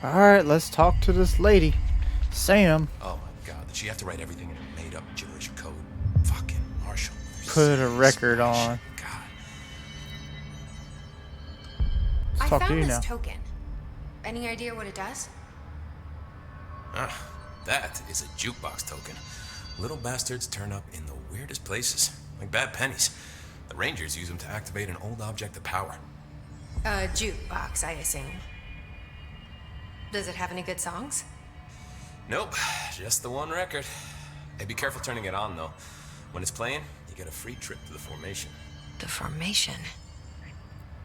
Alright, let's talk to this lady. Sam Oh my god, did she have to write everything in a made up gibberish code? Fucking Marshall. put a Serious record bullshit. on. God. Let's I talk to found you this now. token. Any idea what it does? Ah, that is a jukebox token. Little bastards turn up in the weirdest places, like bad pennies. The Rangers use them to activate an old object of power. A jukebox, I assume. Does it have any good songs? Nope, just the one record. Hey, be careful turning it on, though. When it's playing, you get a free trip to the formation. The formation.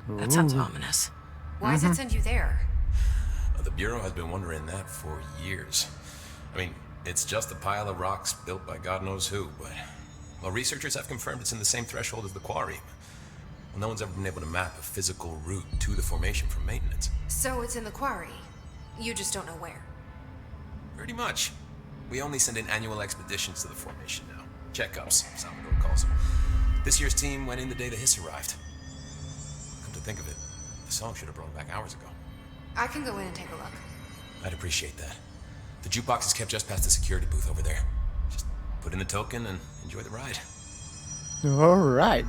That sounds Ooh. ominous. Why does it send you there? The Bureau has been wondering that for years. I mean, it's just a pile of rocks built by God knows who, but... Well, researchers have confirmed it's in the same threshold as the quarry. Well, no one's ever been able to map a physical route to the formation for maintenance. So it's in the quarry. You just don't know where. Pretty much. We only send in annual expeditions to the formation now. Checkups, Salvador calls them. This year's team went in the day the hiss arrived. Come to think of it, the song should have brought back hours ago. I can go in and take a look. I'd appreciate that. The jukebox is kept just past the security booth over there. Just put in the token and enjoy the ride. Alright.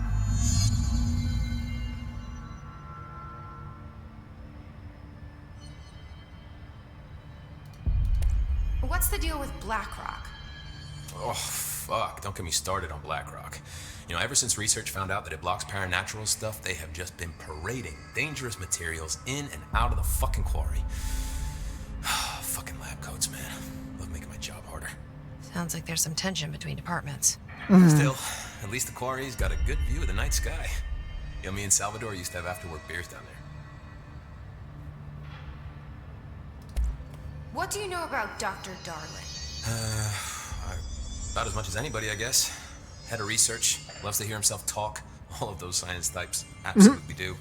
What's the deal with BlackRock? Oh, fuck. Don't get me started on BlackRock. You know, ever since research found out that it blocks paranatural stuff, they have just been parading dangerous materials in and out of the fucking quarry. Fucking lab coats, man. Love making my job harder. Sounds like there's some tension between departments. Still, at least the quarry's got a good view of the night sky. You know, me and Salvador used to have after-work beers down there. What do you know about Dr. Darling? About as much as anybody, I guess. Head of research, loves to hear himself talk. All of those science types absolutely do.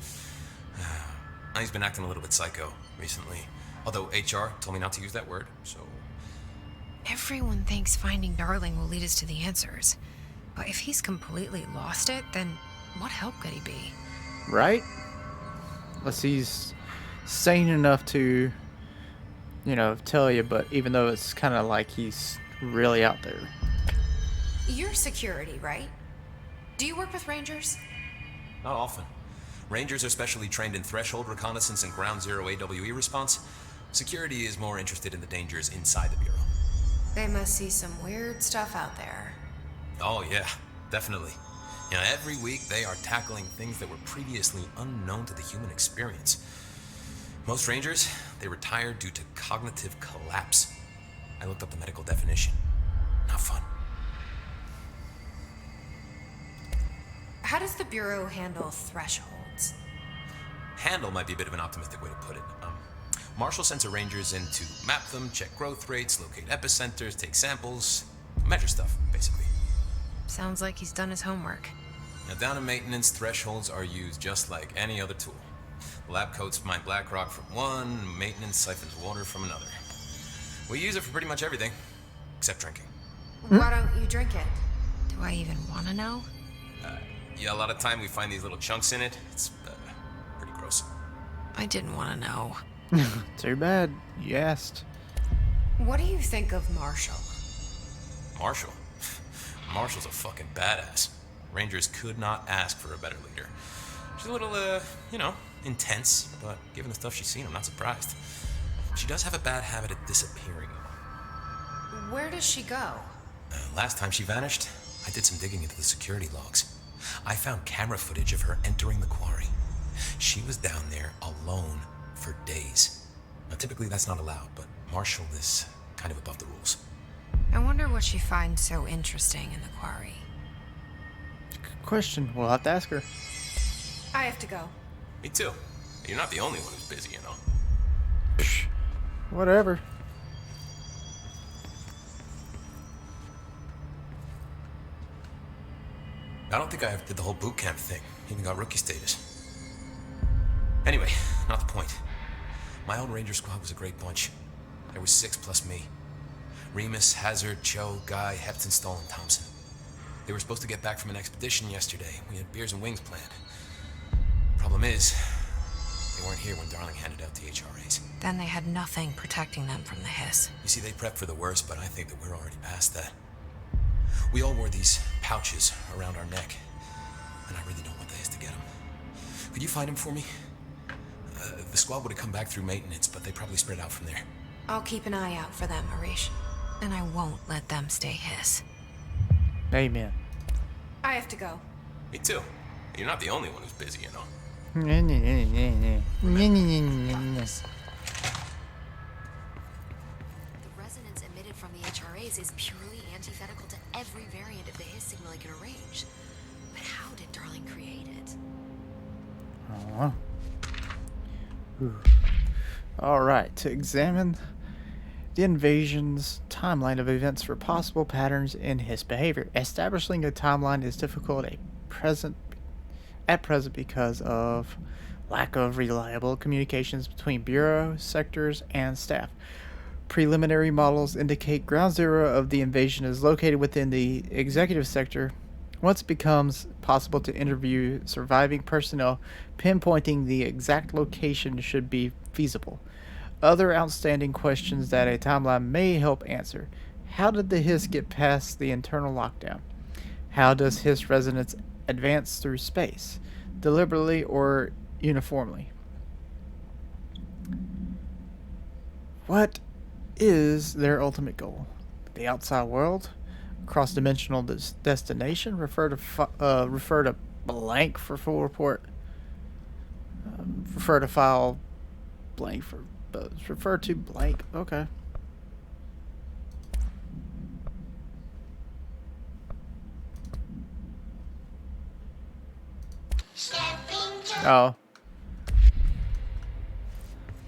Now he's been acting a little bit psycho recently. Although HR told me not to use that word, so... Everyone thinks finding Darling will lead us to the answers. But if he's completely lost it, then what help could he be? Right? Unless he's sane enough to, tell you, but even though it's kind of like he's really out there. You're security, right? Do you work with Rangers? Not often. Rangers are specially trained in threshold reconnaissance and ground zero AWE response. Security is more interested in the dangers inside the Bureau. They must see some weird stuff out there. Oh yeah, definitely. You know, every week they are tackling things that were previously unknown to the human experience. Most Rangers, they retire due to cognitive collapse. I looked up the medical definition. Not fun. How does the Bureau handle thresholds? Handle might be a bit of an optimistic way to put it. Marshall sends her Rangers in to map them, check growth rates, locate epicenters, take samples, measure stuff, basically. Sounds like he's done his homework. Now, down in maintenance, thresholds are used just like any other tool. The lab coats mine black rock from one, maintenance siphons water from another. We use it for pretty much everything, except drinking. Why don't you drink it? Do I even want to know? Yeah, a lot of time we find these little chunks in it. It's pretty gross. I didn't want to know. Too bad you asked. What do you think of Marshall? Marshall? Marshall's a fucking badass. Rangers could not ask for a better leader. She's a little, intense, but given the stuff she's seen, I'm not surprised. She does have a bad habit of disappearing. Where does she go? Last time she vanished, I did some digging into the security logs. I found camera footage of her entering the quarry. She was down there alone for days. Now, typically that's not allowed, but Marshall is kind of above the rules. I wonder what she finds so interesting in the quarry. Good question. We'll have to ask her. I have to go. Me too. You're not the only one who's busy, you know. Psh, whatever. I don't think I ever did the whole boot camp thing. Even got rookie status. Anyway, not the point. My old Ranger squad was a great bunch. There was 6 plus me. Remus, Hazard, Cho, Guy, Heptonstall, and Thompson. They were supposed to get back from an expedition yesterday. We had beers and wings planned. Problem is, They weren't here when Darling handed out the HRAs. Then they had nothing protecting them from the hiss. You see, they prepped for the worst, but I think that we're already past that. We all wore these pouches around our neck, and I really don't want the hiss to get them. Could you find them for me? The squad would have come back through maintenance, but they probably spread out from there. I'll keep an eye out for them, Arish. And I won't let them stay hiss. Amen. I have to go. Me too. You're not the only one who's busy, you know. The resonance emitted from the HRAs is purely antithetical to every variant of the hiss signal I can arrange. But how did Darling create it? All right, to examine the invasion's timeline of events for possible patterns in his behavior. Establishing a timeline is difficult at present because of lack of reliable communications between bureau, sectors, and staff. Preliminary models indicate ground zero of the invasion is located within the executive sector. Once it becomes possible to interview surviving personnel, pinpointing the exact location should be feasible. Other outstanding questions that a timeline may help answer. How did the hiss get past the internal lockdown? How does hiss resonance advance through space, deliberately or uniformly? What is their ultimate goal? The outside world? Cross-dimensional destination? Refer to blank for full report. Refer to file blank for refer to blank. Okay. Oh.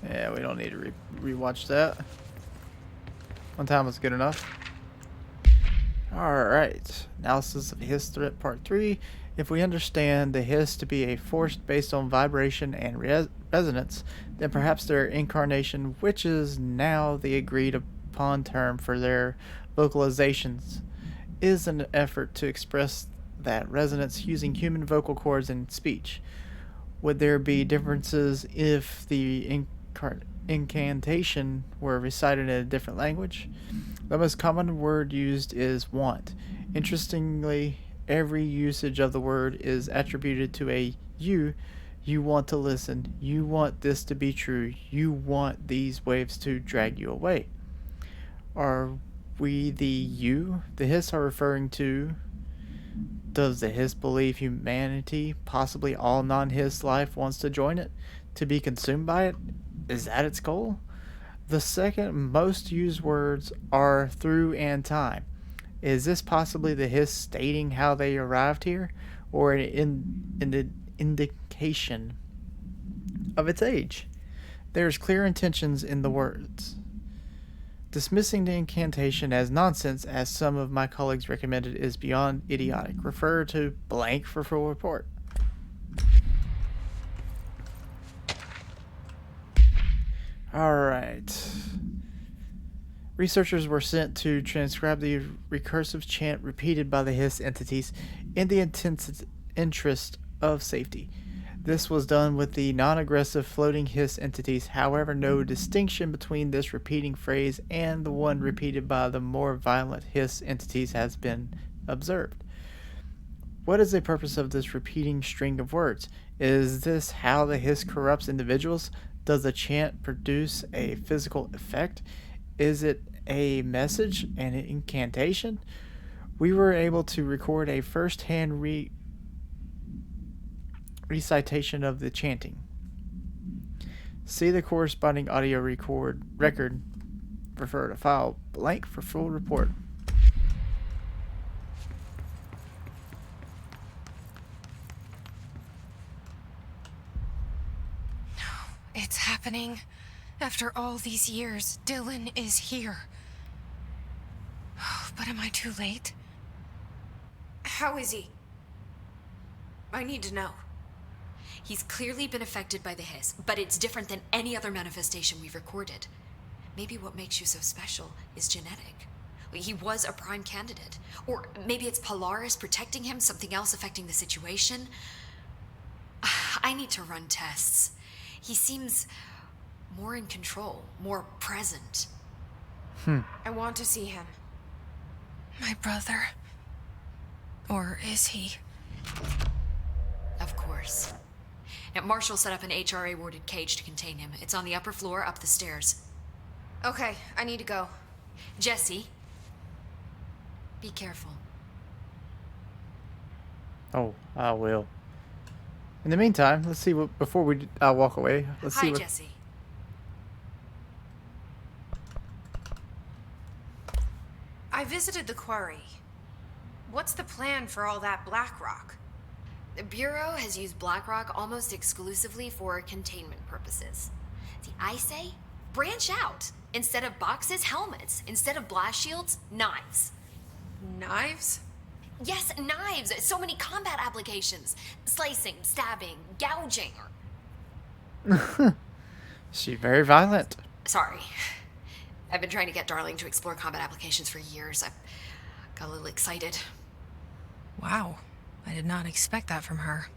Yeah, we don't need to rewatch that. One time was good enough. Alright. Analysis of hiss threat part 3. If we understand the hiss to be a force based on vibration and resonance, then perhaps their incarnation, which is now the agreed upon term for their vocalizations, is an effort to express that resonance using human vocal cords and speech. Would there be differences if the incantation were recited in a different language? The most common word used is want. Interestingly, every usage of the word is attributed to a you. You want to listen. You want this to be true. You want these waves to drag you away. Are we the you the hiss are referring to? Does the hiss believe humanity, possibly all non-hiss life, wants to join it? To be consumed by it? Is that its goal? The second most used words are through and time. Is this possibly the hiss stating how they arrived here, or an indication of its age? There's clear intentions in the words. Dismissing the incantation as nonsense, as some of my colleagues recommended, is beyond idiotic. Refer to blank for full report. Alright. Researchers were sent to transcribe the recursive chant repeated by the hiss entities in the interest of safety. This was done with the non-aggressive floating hiss entities. However, no distinction between this repeating phrase and the one repeated by the more violent hiss entities has been observed. What is the purpose of this repeating string of words? Is this how the hiss corrupts individuals? Does the chant produce a physical effect? Is it a message, an incantation? We were able to record a first-hand recitation of the chanting. See the corresponding audio record. Refer to file blank for full report. It's happening. After all these years, Dylan is here. But am I too late? How is he? I need to know. He's clearly been affected by the hiss, but it's different than any other manifestation we've recorded. Maybe what makes you so special is genetic. He was a prime candidate. Or maybe it's Polaris protecting him, something else affecting the situation. I need to run tests. He seems more in control, more present. I want to see him. My brother. Or is he? Of course. Now, Marshall set up an HRA-warded cage to contain him. It's on the upper floor, up the stairs. Okay, I need to go. Jesse, be careful. Oh, I will. In the meantime, let's see what before we walk away. Let's see Hi, what. Jesse. I visited the quarry. What's the plan for all that black rock? The Bureau has used BlackRock almost exclusively for containment purposes. See, I say, branch out. Instead of boxes, helmets. Instead of blast shields, knives. Knives? Yes, knives. So many combat applications. Slicing, stabbing, gouging. She's very violent. Sorry. I've been trying to get Darling to explore combat applications for years. I got a little excited. Wow. I did not expect that from her.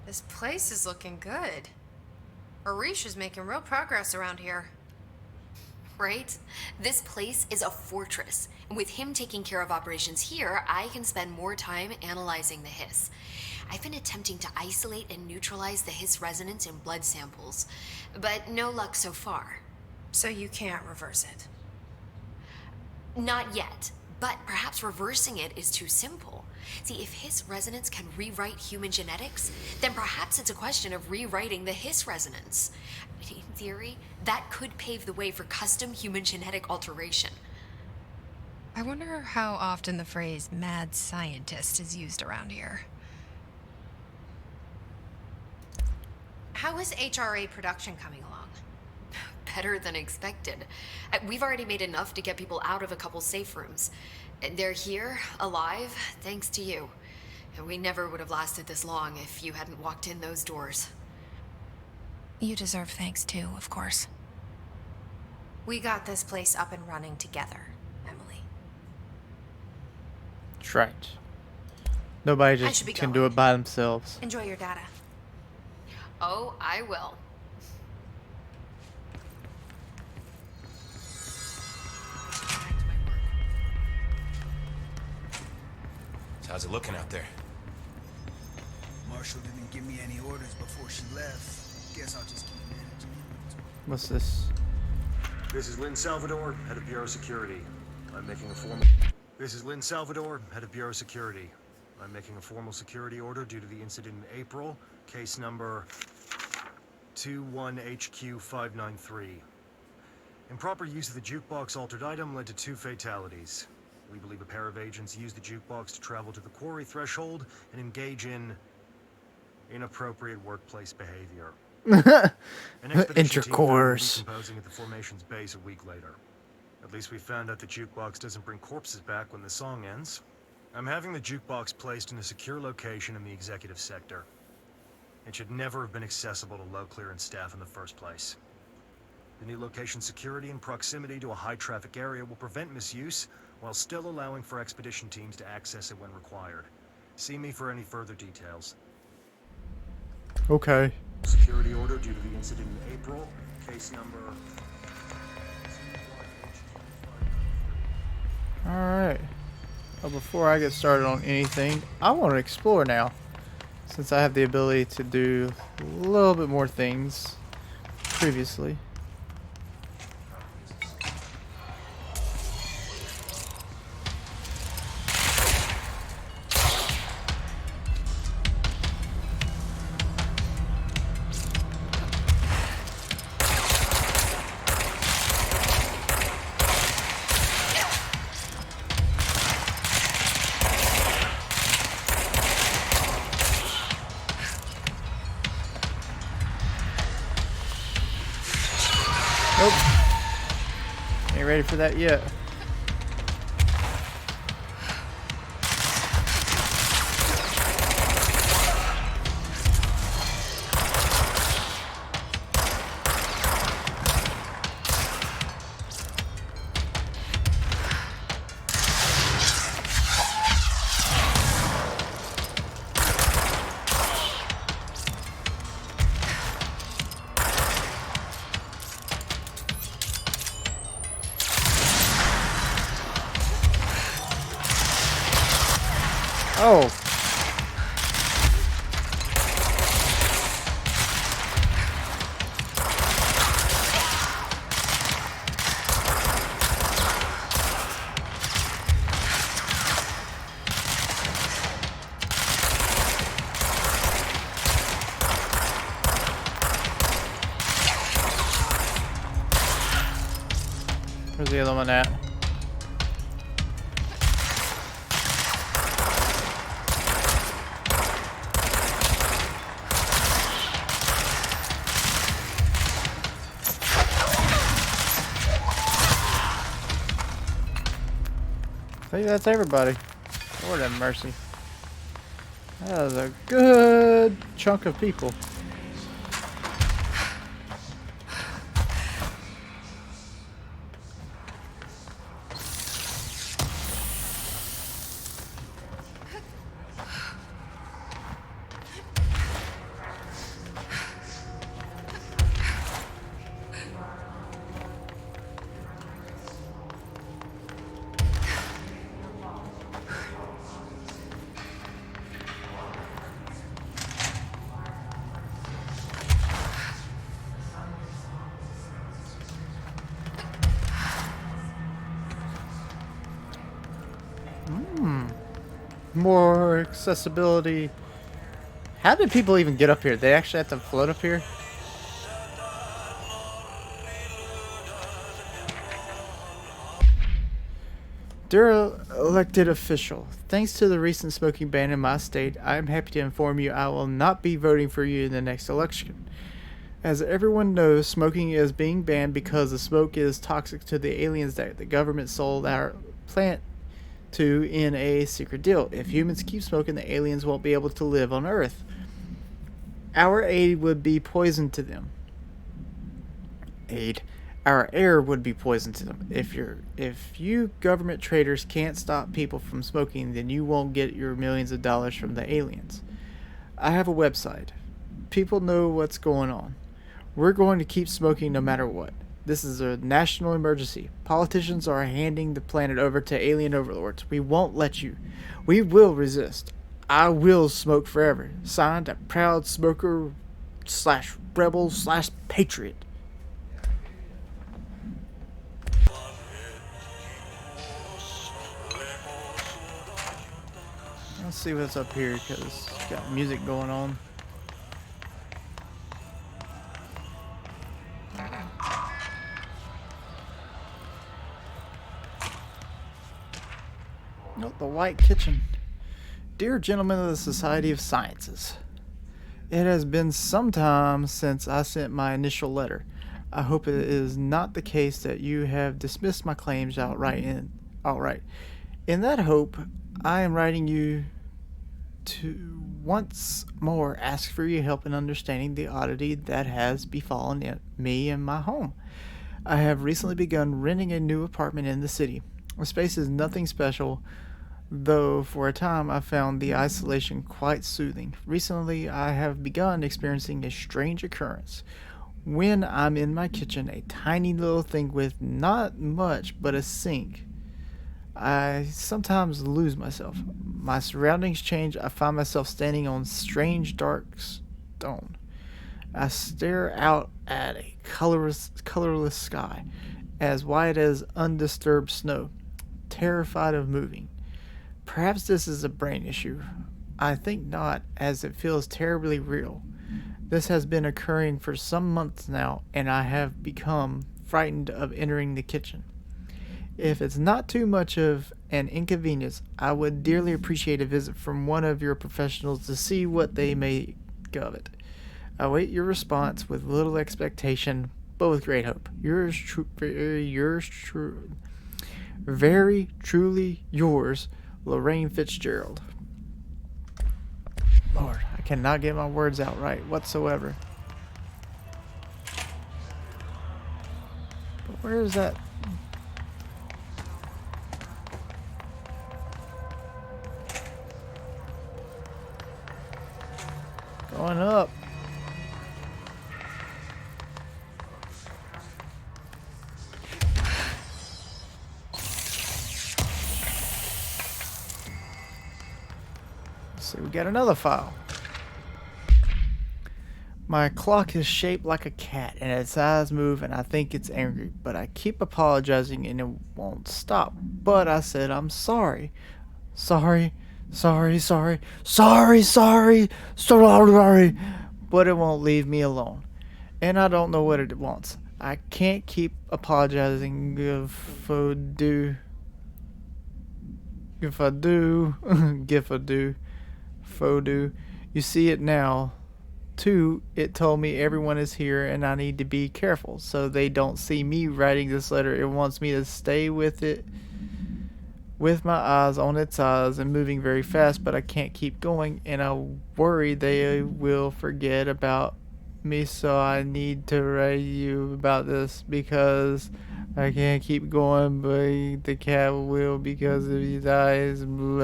This place is looking good. Arish is making real progress around here. Right? This place is a fortress. And with him taking care of operations here, I can spend more time analyzing the hiss. I've been attempting to isolate and neutralize the hiss resonance in blood samples, but no luck so far. So you can't reverse it. Not yet, but perhaps reversing it is too simple. See, if hiss resonance can rewrite human genetics, then perhaps it's a question of rewriting the hiss resonance. In theory, that could pave the way for custom human genetic alteration. I wonder how often the phrase mad scientist is used around here. How is HRA production coming along? Better than expected. We've already made enough to get people out of a couple safe rooms. They're here, alive, thanks to you. And we never would have lasted this long if you hadn't walked in those doors. You deserve thanks too, of course. We got this place up and running together, Emily. That's right. Nobody I just should be can going. do it by themselves. Enjoy your data. Oh, I will. Back to my work. So how's it looking out there? Marshall didn't give me any orders before she left. Guess I'll just keep managing inventory. What's this? This is Lynn Salvador, head of Bureau Security. I'm making a formal... This is Lynn Salvador, head of Bureau Security. I'm making a formal security order due to the incident in April, case number 21HQ593. Improper use of the jukebox altered item led to 2 fatalities. We believe a pair of agents used the jukebox to travel to the quarry threshold and engage in inappropriate workplace behavior. An expedition team found them Intercourse. decomposing at the formation's base a week later. At least we found out the jukebox doesn't bring corpses back when the song ends. I'm having the jukebox placed in a secure location in the executive sector. It should never have been accessible to low clearance staff in the first place. The new location's security and proximity to a high traffic area will prevent misuse while still allowing for expedition teams to access it when required. See me for any further details. Okay. Security order due to the incident in April, case number... Alright. Well, before I get started on anything, I want to explore now. Since I have the ability to do a little bit more things previously. Nope. Ain't ready for that yet. Oh. Where's the other one at? I think that's everybody. Lord have mercy. That was a good chunk of people. More accessibility. How did people even get up here? They actually have to float up here? Dear elected official, thanks to the recent smoking ban in my state, I am happy to inform you I will not be voting for you in the next election. As everyone knows, smoking is being banned because the smoke is toxic to the aliens that the government sold our plant to in a secret deal. If humans keep smoking, the aliens won't be able to live on Earth. Our aid would be poison to them. Our air would be poison to them. If you government traitors can't stop people from smoking, then you won't get your millions of dollars from the aliens. I have a website. People know what's going on. We're going to keep smoking no matter what. This is a national emergency. Politicians are handing the planet over to alien overlords. We won't let you. We will resist. I will smoke forever. Signed, a proud smoker / rebel / patriot. Let's see what's up here because it's got music going on. Oh, the White Kitchen. Dear gentlemen of the Society of Sciences, it has been some time since I sent my initial letter. I hope it is not the case that you have dismissed my claims outright. In that hope, I am writing you to once more ask for your help in understanding the oddity that has befallen me and my home. I have recently begun renting a new apartment in the city. The space is nothing special, though for a time I found the isolation quite soothing. Recently I have begun experiencing a strange occurrence. When I'm in my kitchen, a tiny little thing with not much but a sink, I sometimes lose myself. My surroundings change. I find myself standing on strange dark stone. I stare out at a colorless sky, as white as undisturbed snow, terrified of moving. Perhaps this is a brain issue. I think not, as it feels terribly real. This has been occurring for some months now, and I have become frightened of entering the kitchen. If it's not too much of an inconvenience, I would dearly appreciate a visit from one of your professionals to see what they make of it. I await your response with little expectation, but with great hope. Very truly yours, Lorraine Fitzgerald. Lord, I cannot get my words out right whatsoever. But where is that? Going up. See, we got another file. My clock is shaped like a cat and its eyes move and I think it's angry, but I keep apologizing and it won't stop. But I said I'm sorry. Sorry. But it won't leave me alone. And I don't know what it wants. I can't keep apologizing if I do. You see it now. 2, it told me everyone is here and I need to be careful so they don't see me writing this letter. It wants me to stay with it with my eyes on its eyes and moving very fast, but I can't keep going and I worry they will forget about me, so I need to write you about this because I can't keep going, but the cat will because of his eyes blank.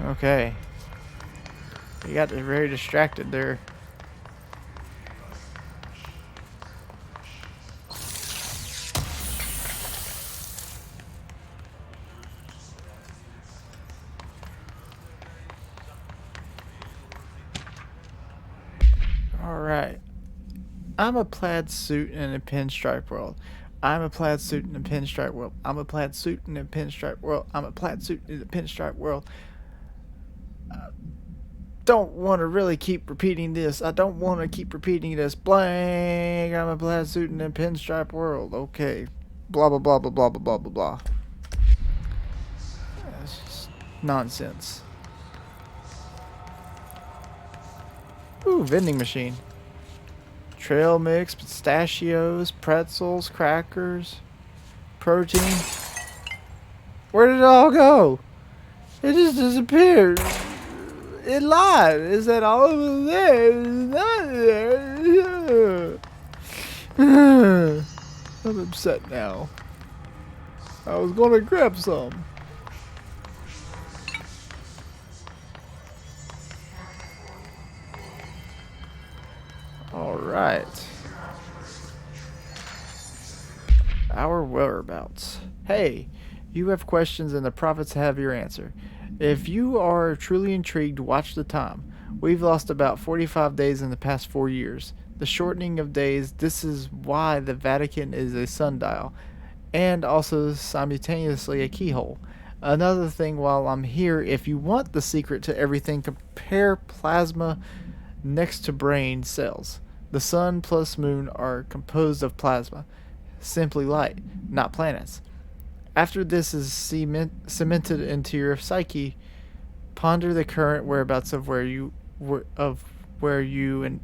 Okay. You got very distracted there. Alright. I'm a plaid suit in a pinstripe world. I'm a plaid suit in a pinstripe world. I'm a plaid suit in a pinstripe world. I'm a plaid suit in a pinstripe world. Don't want to really keep repeating this. I don't want to keep repeating this. Blank. I'm a plaid suit in a pinstripe world. Okay. Blah, blah, blah, blah, blah, blah, blah, blah, blah. That's just nonsense. Ooh, vending machine. Trail mix, pistachios, pretzels, crackers, protein. Where did it all go? It just disappeared. It lied. It said all over there. It's not there. I'm upset now. I was gonna grab some. Alright. Our whereabouts. Hey, you have questions and the prophets have your answer. If you are truly intrigued, watch the time. We've lost about 45 days in the past 4 years. The shortening of days, this is why the Vatican is a sundial, and also simultaneously a keyhole. Another thing while I'm here, if you want the secret to everything, compare plasma next to brain cells. The sun plus moon are composed of plasma, simply light, not planets. After this is cemented into your psyche, ponder the current whereabouts of where you and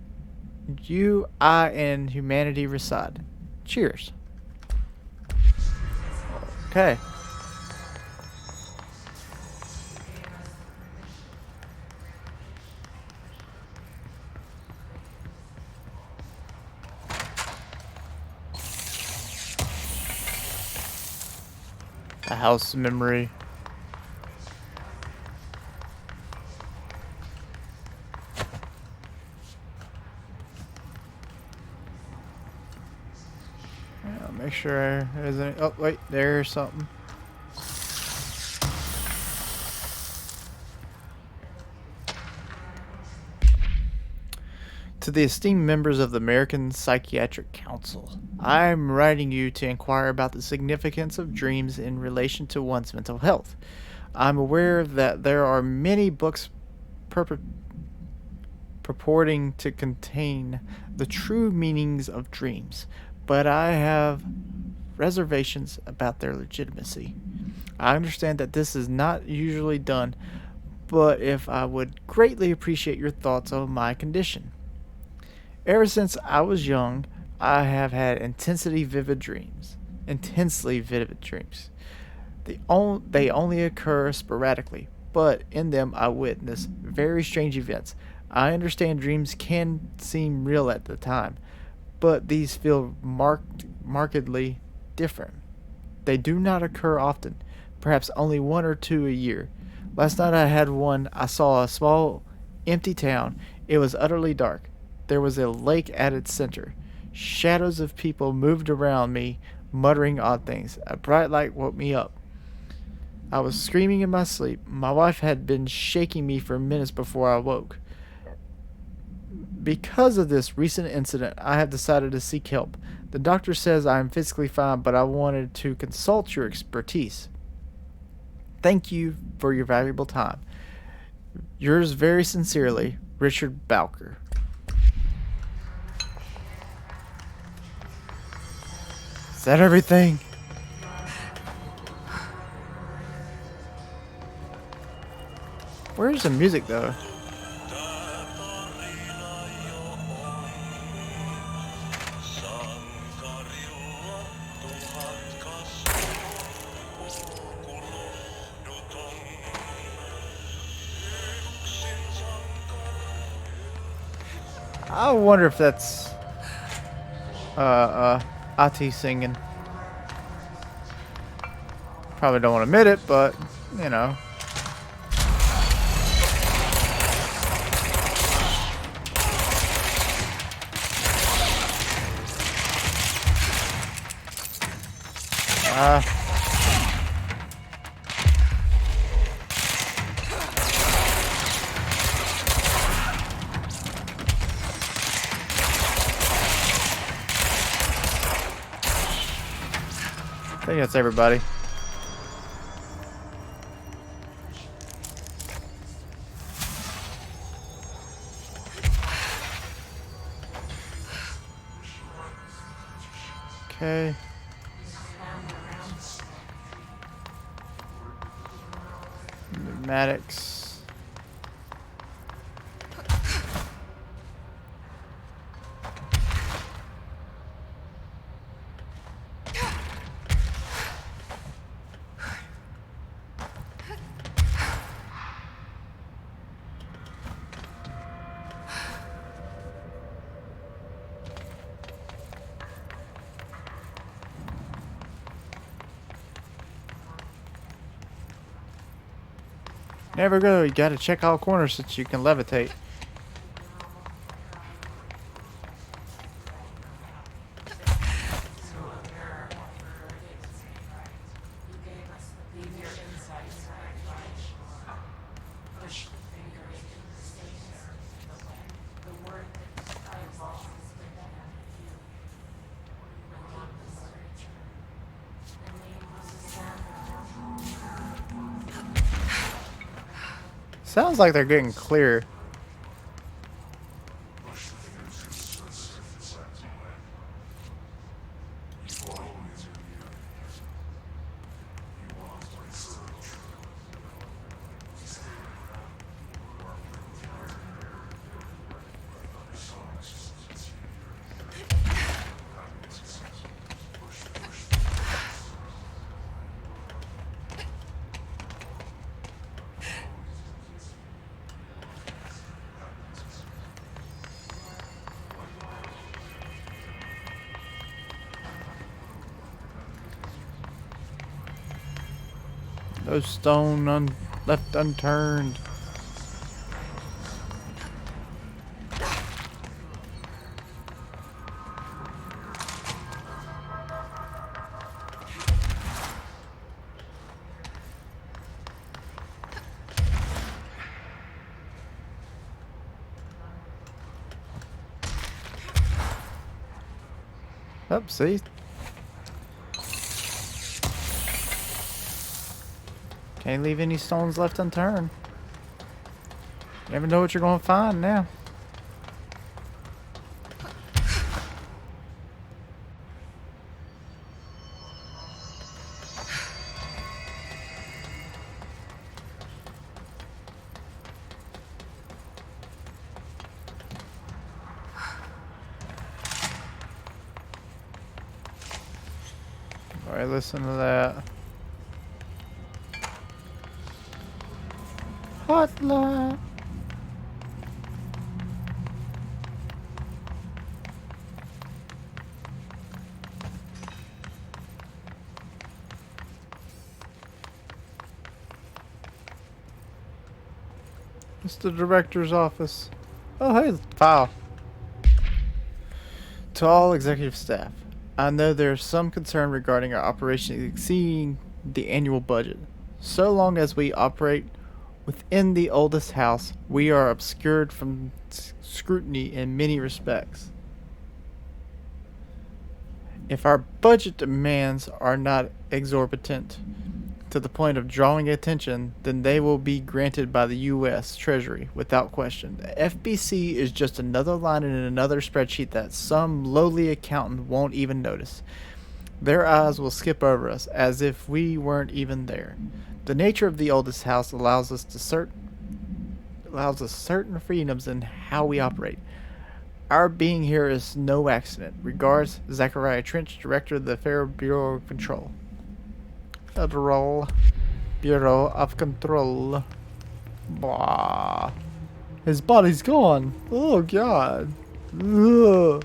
I, and humanity reside. Cheers. Okay. A house memory. I'll make sure there's any. Oh, wait, there's something. To the esteemed members of the American Psychiatric Council, I am writing you to inquire about the significance of dreams in relation to one's mental health. I'm aware that there are many books purporting to contain the true meanings of dreams, but I have reservations about their legitimacy. I understand that this is not usually done, but if I would greatly appreciate your thoughts on my condition. Ever since I was young, I have had intensely vivid dreams. They only occur sporadically, but in them I witness very strange events. I understand dreams can seem real at the time, but these feel markedly different. They do not occur often, perhaps only 1 or 2 a year. Last night I had one. I saw a small, empty town. It was utterly dark. There was a lake at its center. Shadows of people moved around me, muttering odd things. A bright light woke me up. I was screaming in my sleep. My wife had been shaking me for minutes before I woke. Because of this recent incident, I have decided to seek help. The doctor says I am physically fine, but I wanted to consult your expertise. Thank you for your valuable time. Yours very sincerely, Richard Bowker. Is that everything? Where's the music though? I wonder if that's Ati singing. Probably don't want to admit it, but you know. I think that's everybody. Okay. Pneumatics. Never go. You gotta check all corners so you can levitate. Sounds like they're getting clear. No stone left unturned. Oh, see? Can't leave any stones left unturned. Never know what you're going to find now. Alright, listen to that. Hotline. It's the director's office. Oh, hey, file. To all executive staff, I know there's some concern regarding our operation exceeding the annual budget. So long as we operate within the oldest house, we are obscured from scrutiny in many respects. If our budget demands are not exorbitant to the point of drawing attention, then they will be granted by the U.S. Treasury without question. The FBC is just another line in another spreadsheet that some lowly accountant won't even notice. Their eyes will skip over us as if we weren't even there. The nature of the oldest house allows us certain freedoms in how we operate. Our being here is no accident. Regards, Zachariah Trench, Director of the Federal Bureau of Control. Federal Bureau of Control. Blah. His body's gone. Oh God. Ugh.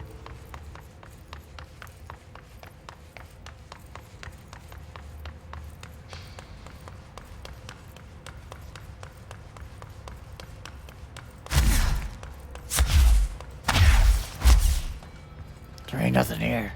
There ain't nothing here.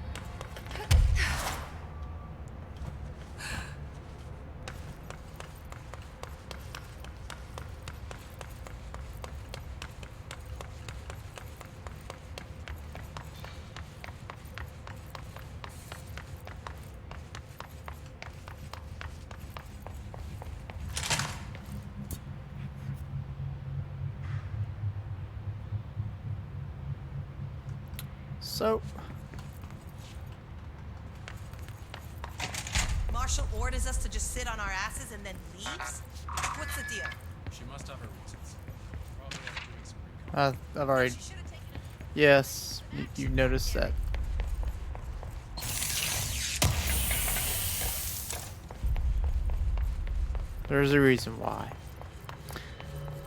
So, Marshall orders us to just sit on our asses and then leaves? What's the deal? She must have her reasons. Probably after doing some recon. I've already. She should have taken Yes, you noticed that. There's a reason why.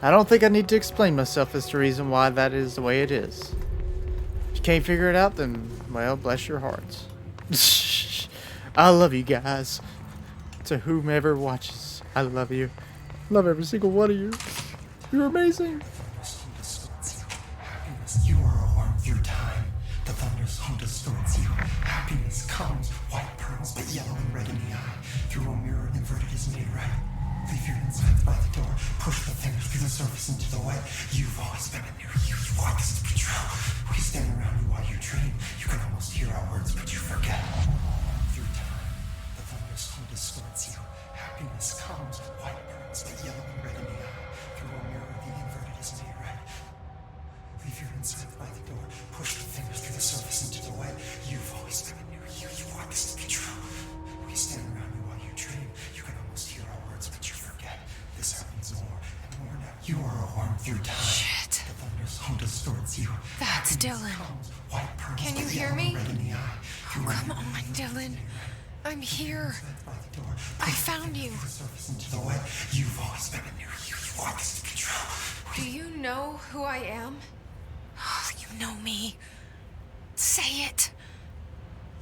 I don't think I need to explain myself as to the reason why that is the way it is. If you can't figure it out, then, well, bless your hearts. I love you guys. To whomever watches, I love you. Love every single one of you. You're amazing. You are a worm through time. The thunder's home distorts you. Happiness comes, white pearls, but yellow and red in the eye. Through a mirror, inverted is made right. Leave your insides by the door. Push the fingers through the surface into the wet. You've always been a near you. You want this to be true. We stand around you while you dream. You can almost hear our words, but you forget. Through time, the thunder's home distorts you. Happiness comes, white pearls, but yellow and red in the eye. Through a mirror, the inverted is made right. Leave your insides by the door. Push the fingers through the surface into the wet. You've always been near you. You want this to be true. We stand around you while you dream. You can almost hear our words, but you forget. This happens more and more now. You are a worm through time. Shit. The thunder's home distorts you. That's Dylan. Comes, white pearls, Can you but hear yellow me? and red in the eye. Oh, come on, Dylan. I'm here. By the door. I found you. Through the surface into the wet. You've always been near you. You want this to be true. Do you know who I am? Oh, you know me. Say it.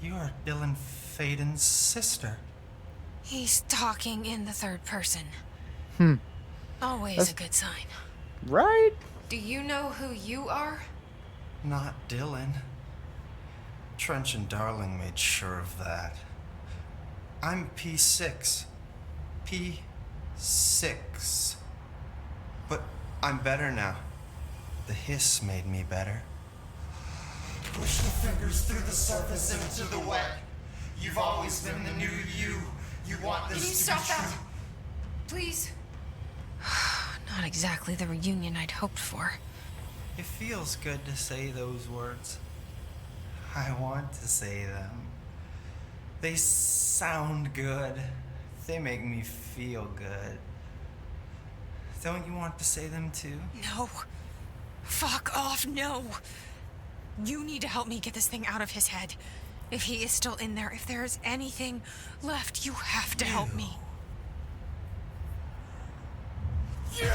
You are Dylan Faden's sister. He's talking in the third person. Always That's- a good sign. Right? Do you know who you are? Not Dylan. Trench and Darling made sure of that. I'm P6. P6. But I'm better now. The hiss made me better. Push the fingers through the surface into the wet. You've always been the new you. You want this Can you to stop be that? true. Please? Not exactly the reunion I'd hoped for. It feels good to say those words. I want to say them. They sound good. They make me feel good. Don't you want to say them too? No. Fuck off, no. You need to help me get this thing out of his head. If he is still in there, if there is anything left, you have to help me. You!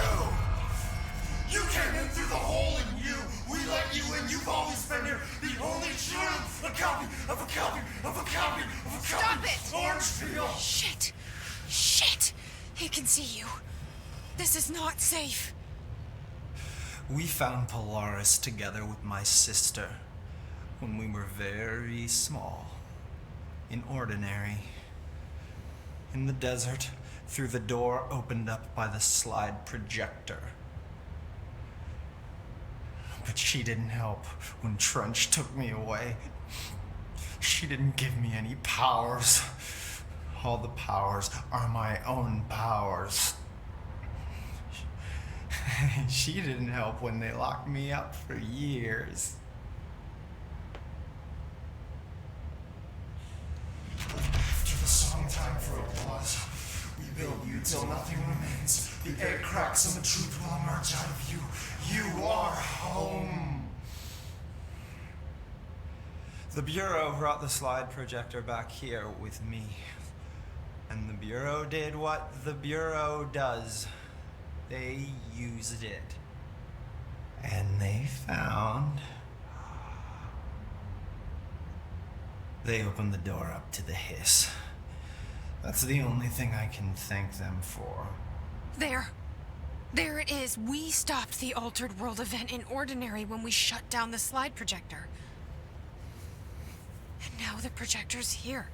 You came in through the hole in you! We let you in, you've always been here! The only true! A copy of a copy of a copy of a copy! Stop it! Orange peel! Shit. Shit. He can see you. This is not safe. We found Polaris together with my sister when we were very small. In Ordinary. In the desert, through the door opened up by the slide projector. But she didn't help when Trench took me away. She didn't give me any powers. All the powers are my own powers. She didn't help when they locked me up for years. After the song time for applause, we build you till nothing remains. The air cracks and the truth will emerge out of you. You are home. The Bureau brought the slide projector back here with me. And the Bureau did what the Bureau does. They used it. And they found... They opened the door up to the hiss. That's the only thing I can thank them for. There. There it is. We stopped the Altered World event in Ordinary when we shut down the slide projector. And now the projector's here.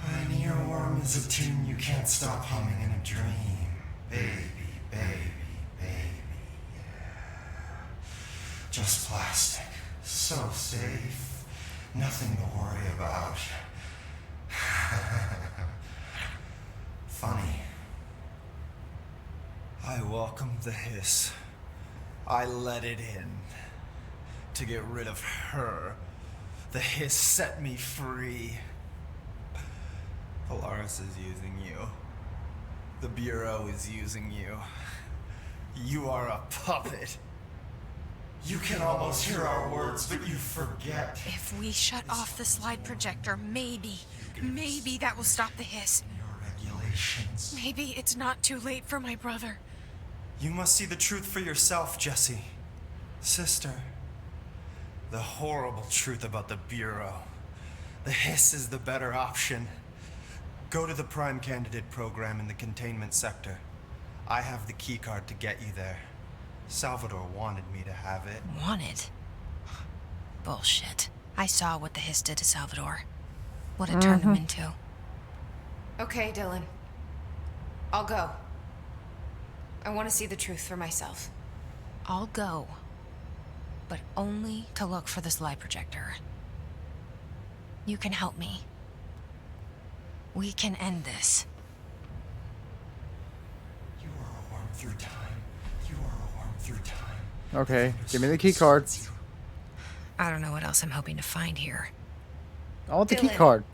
An earworm is a tune you can't stop humming in a dream. Baby, baby, baby, yeah. Just plastic. So safe. Nothing to worry about. Funny. I welcomed the hiss. I let it in. To get rid of her. The hiss set me free. Polaris is using you. The Bureau is using you. You are a puppet. You can almost hear our words, but you forget. If we shut off the slide projector, maybe that will stop the hiss. Your regulations. Maybe it's not too late for my brother. You must see the truth for yourself, Jesse. Sister. The horrible truth about the Bureau. The hiss is the better option. Go to the Prime Candidate program in the containment sector. I have the keycard to get you there. Salvador wanted me to have it. Wanted? Bullshit. I saw what the hiss did to Salvador. What it turned him into. Okay, Dylan. I'll go. I want to see the truth for myself. I'll go. But only to look for the slide projector. You can help me. We can end this. You are a worm through time. You are a worm through time. Okay, give me the key card. I don't know what else I'm hoping to find here. I want the key Dylan. card.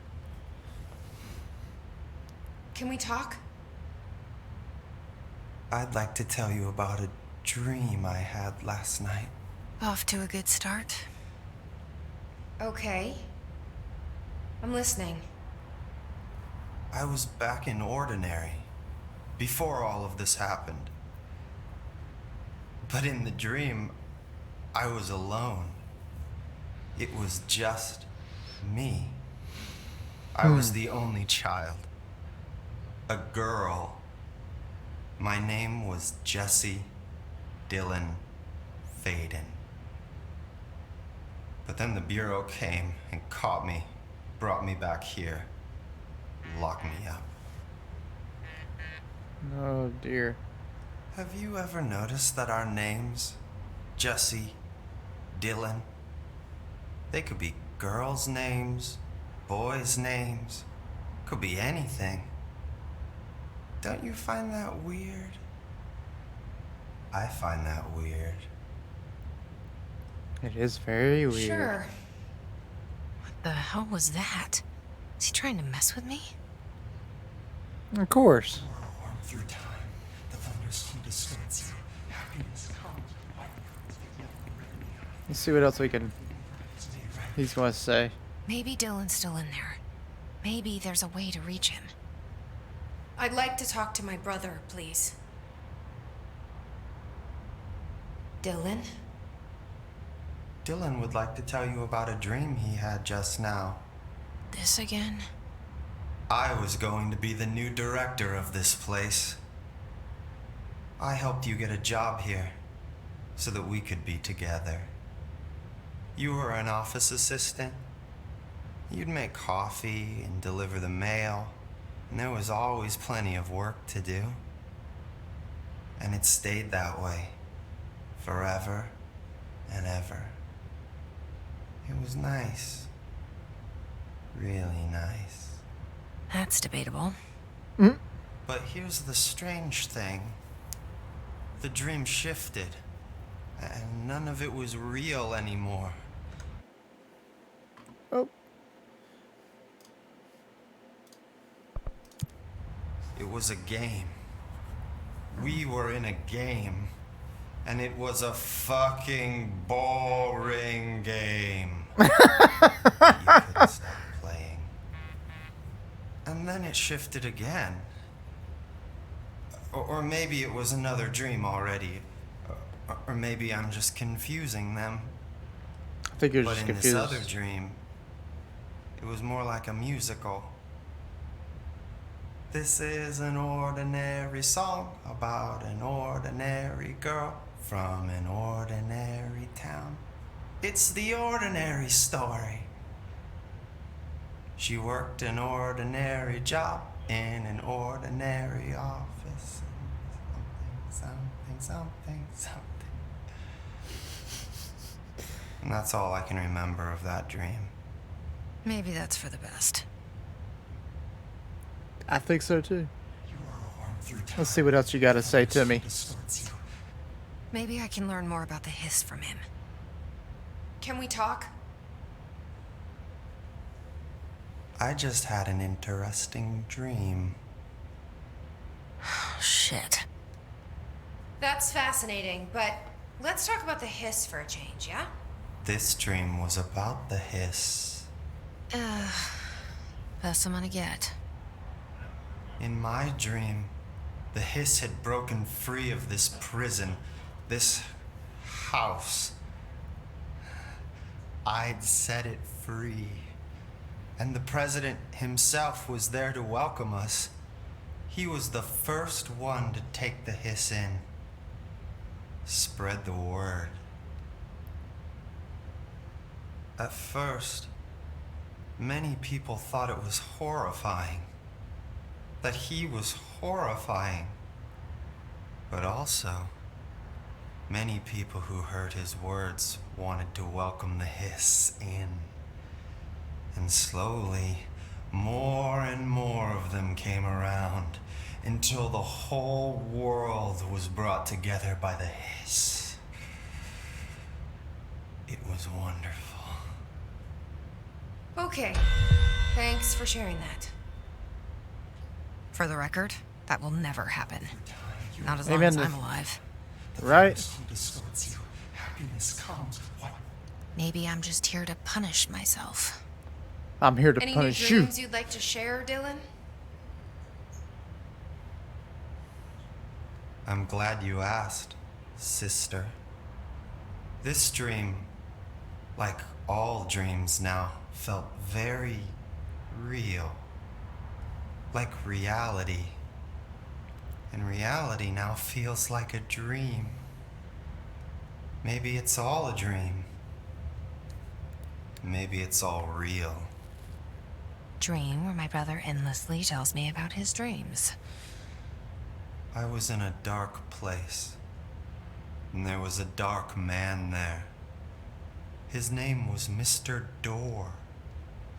Can we talk? I'd like to tell you about a dream I had last night. Off to a good start. Okay. I'm listening. I was back in Ordinary before all of this happened. But in the dream, I was alone. It was just me. I was the only child. A girl. My name was Jesse Dylan Faden. But then the Bureau came and caught me, brought me back here, locked me up. Oh dear. Have you ever noticed that our names, Jesse, Dylan, they could be girls' names, boys' names, could be anything. Don't you find that weird? I find that weird. It is very weird. Sure. What the hell was that? Is he trying to mess with me? Of course. Warm through time. The thunderstorm distorts you. Happiness comes. Let's see what else we can. He's going to say. Maybe Dylan's still in there. Maybe there's a way to reach him. I'd like to talk to my brother, please. Dylan? Dylan would like to tell you about a dream he had just now. This again? I was going to be the new director of this place. I helped you get a job here so that we could be together. You were an office assistant. You'd make coffee and deliver the mail. And there was always plenty of work to do. And it stayed that way. Forever and ever. It was nice. Really nice. That's debatable. But here's the strange thing. The dream shifted. And none of it was real anymore. Oh. It was a game. We were in a game. And it was a fucking boring game. You couldn't stop playing. And then it shifted again. Or maybe it was another dream already. Or maybe I'm just confusing them. I think you're But just in confused. this other dream, it was more like a musical. This is an ordinary song about an ordinary girl from an ordinary town. It's the ordinary story. She worked an ordinary job in an ordinary office. Something. And that's all I can remember of that dream. Maybe that's for the best. I think so too. You are warm through time. Let's see what else you got to say to me. Distorts you. Maybe I can learn more about the hiss from him. Can we talk? I just had an interesting dream. Oh, shit. That's fascinating, but let's talk about the hiss for a change, yeah? This dream was about the hiss. Best I'm gonna get. In my dream, the hiss had broken free of this prison, this house. I'd set it free. And the president himself was there to welcome us. He was the first one to take the hiss in. Spread the word. At first, many people thought it was horrifying. That he was horrifying. But also, many people who heard his words wanted to welcome the hiss in. And slowly, more and more of them came around until the whole world was brought together by the hiss. It was wonderful. Okay. Thanks for sharing that. For the record, that will never happen. Not as Amen long as to- I'm alive. Right? Distorts you. Happiness comes. What? Maybe I'm just here to punish myself. I'm here to Any new punish you. dreams you'd like to share, Dylan? I'm glad you asked, sister. This dream, like all dreams now, felt very real. Like reality. And reality now feels like a dream. Maybe it's all a dream. Maybe it's all real. Dream where my brother endlessly tells me about his dreams. I was in a dark place, and there was a dark man there. His name was Mr. Door,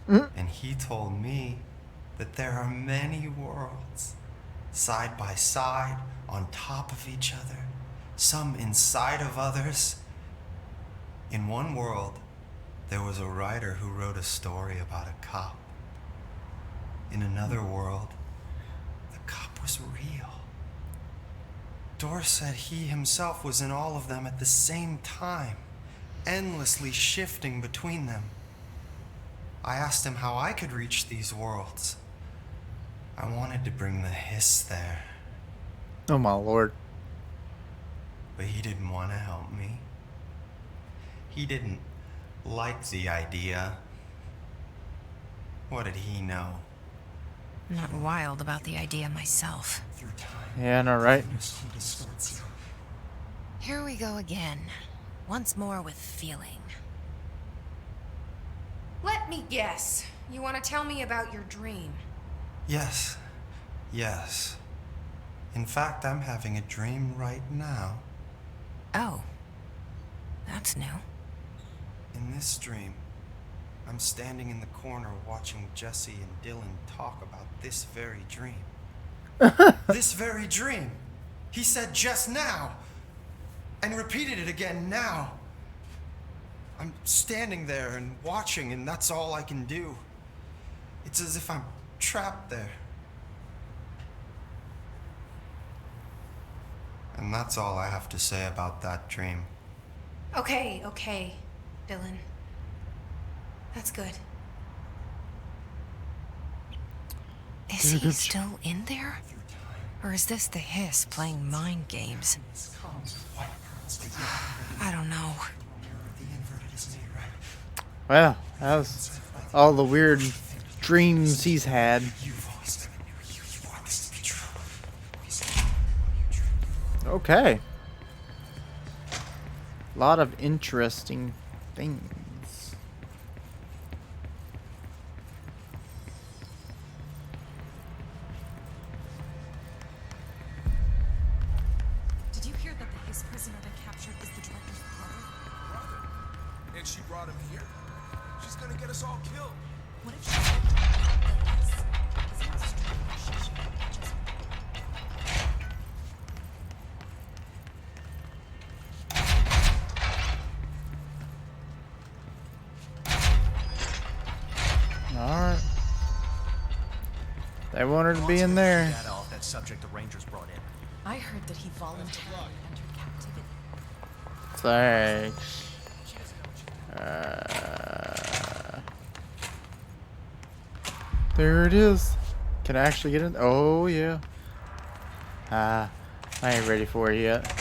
and he told me that there are many worlds, side by side, on top of each other, some inside of others. In one world, there was a writer who wrote a story about a cop. In another world, the cop was real. Dor said he himself was in all of them at the same time, endlessly shifting between them. I asked him how I could reach these worlds. I wanted to bring the hiss there, Oh my lord. but he didn't want to help me. He didn't like the idea. What did he know? I'm not wild about the idea myself. Through time, Yeah, I know, right? distorts you. Here we go again. Once more with feeling. Let me guess. You want to tell me about your dream? Yes, Yes. In fact, I'm having a dream right now. Oh. That's new. In this dream, I'm standing in the corner watching Jesse and Dylan talk about this very dream. This very dream! He said just now! And repeated it again now! I'm standing there and watching, and that's all I can do. It's as if I'm trapped there. And that's all I have to say about that dream. Okay, Dylan. That's good. Is he still in there? Or is this the Hiss playing mind games? I don't know. Well, that was all the weird dreams he's had. Okay. A lot of interesting things. Did you hear that the Hiss prisoner they captured is the director's brother? Brother? And she brought him here? She's gonna get us all killed. What if she said the Hiss is in the street where she just... Alright. They want her to be in there. Data off that subject the Rangers brought in. I heard that he voluntarily entered captivity. Thanks. There it is. Can I actually get in? Oh, yeah. I ain't ready for it yet.